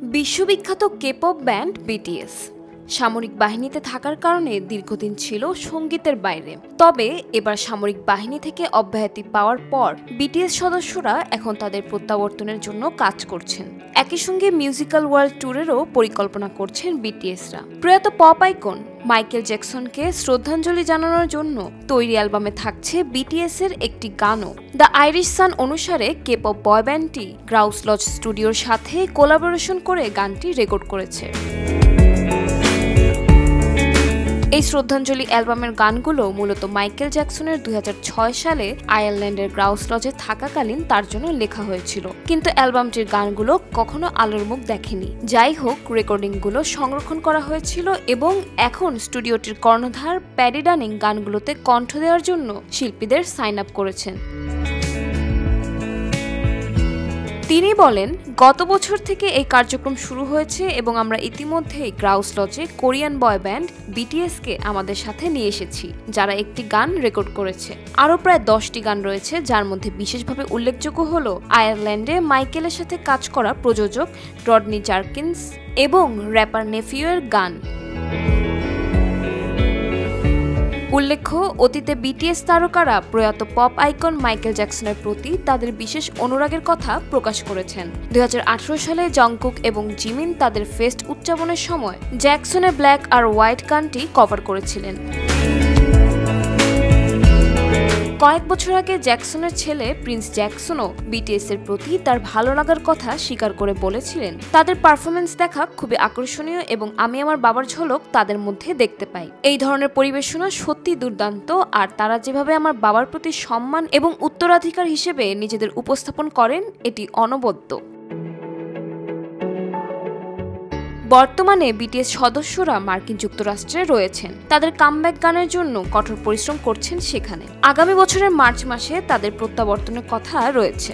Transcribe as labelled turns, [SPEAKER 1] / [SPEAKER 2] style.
[SPEAKER 1] বিশ্ববিখ্যাত K-pop band BTS সামরিক বাহিনীতে থাকার কারণে দীর্ঘদিন ছিল সঙ্গীতের বাইরে। তবে এবার সামরিক বাহিনী থেকে অব্যাহতি পাওয়ার পর বিটিএস সদস্যরা এখন তাদের প্রত্যাবর্তনের জন্য কাজ করছেন। একই সঙ্গে মিউজিক্যাল ওয়ার্ল্ড ট্যুরেরও পরিকল্পনা করছেন বিটিএসরা। প্রয়াত পপ আইকন মাইকেল জ্যাকসনকে শ্রদ্ধাঞ্জলি জানানোর জন্য তৈরি অ্যালবামে থাকছে বিটিএস এর একটি গানও। দ্য আইরিশ সান অনুসারে কে-পপ বয় ব্যান্ডটি গ্রাউস লজ স্টুডিওর সাথে কোলাবোরেশন করে গানটি রেকর্ড করেছে। এই শ্রদ্ধাঞ্জলি অ্যালবামের গানগুলো মূলত মাইকেল জ্যাকসনের 2006 সালে আয়ারল্যান্ডের গ্রাউস লজে থাকাকালীন তার জন্য লেখা হয়েছিল, কিন্তু অ্যালবামটির গানগুলো কখনো আলোর মুখ দেখেনি। যাই হোক, রেকর্ডিংগুলো সংরক্ষণ করা হয়েছিল এবং এখন স্টুডিওটির কর্ণধার প্যাডি ডানিং গানগুলোতে কণ্ঠ দেওয়ার জন্য শিল্পীদের সাইন আপ করেছেন। তিনি বলেন, গত বছর থেকে এই কার্যক্রম শুরু হয়েছে এবং আমরা ইতিমধ্যেই গ্রাউস লজে কোরিয়ান বয় ব্যান্ড বিটিএসকে আমাদের সাথে নিয়ে এসেছি, যারা একটি গান রেকর্ড করেছে। আরও প্রায় 10টি গান রয়েছে, যার মধ্যে বিশেষভাবে উল্লেখযোগ্য হল আয়ারল্যান্ডে মাইকেলের সাথে কাজ করা প্রযোজক রডনি জার্কিন্স এবং র্যাপার নেফিউয়ের গান। উল্লেখ্য, অতীতে বিটিএস তারকারা প্রয়াত পপ আইকন মাইকেল জ্যাকসনের প্রতি তাদের বিশেষ অনুরাগের কথা প্রকাশ করেছেন। 2018 সালে জংকুক এবং জিমিন তাদের ফেস্ট উদযাপনের সময় জ্যাকসনের ব্ল্যাক আর হোয়াইট গানটি কভার করেছিলেন। কয়েক বছর আগে জ্যাকসনের ছেলে প্রিন্স জ্যাকসনও বিটিএস এর প্রতি তার ভালো লাগার কথা স্বীকার করে বলেছিলেন, তাদের পারফরমেন্স দেখা খুবই আকর্ষণীয় এবং আমি আমার বাবার ঝলক তাদের মধ্যে দেখতে পাই। এই ধরনের পরিবেশনা সত্যি দুর্দান্ত, আর তারা যেভাবে আমার বাবার প্রতি সম্মান এবং উত্তরাধিকার হিসেবে নিজেদের উপস্থাপন করেন, এটি অনবদ্য। বর্তমানে বিটিএস সদস্যরা মার্কিন যুক্তরাষ্ট্রে রয়েছেন। তাদের কামব্যাক গানের জন্য কঠোর পরিশ্রম করছেন সেখানে। আগামী বছরের মার্চ মাসে তাদের প্রত্যাবর্তনের কথা রয়েছে।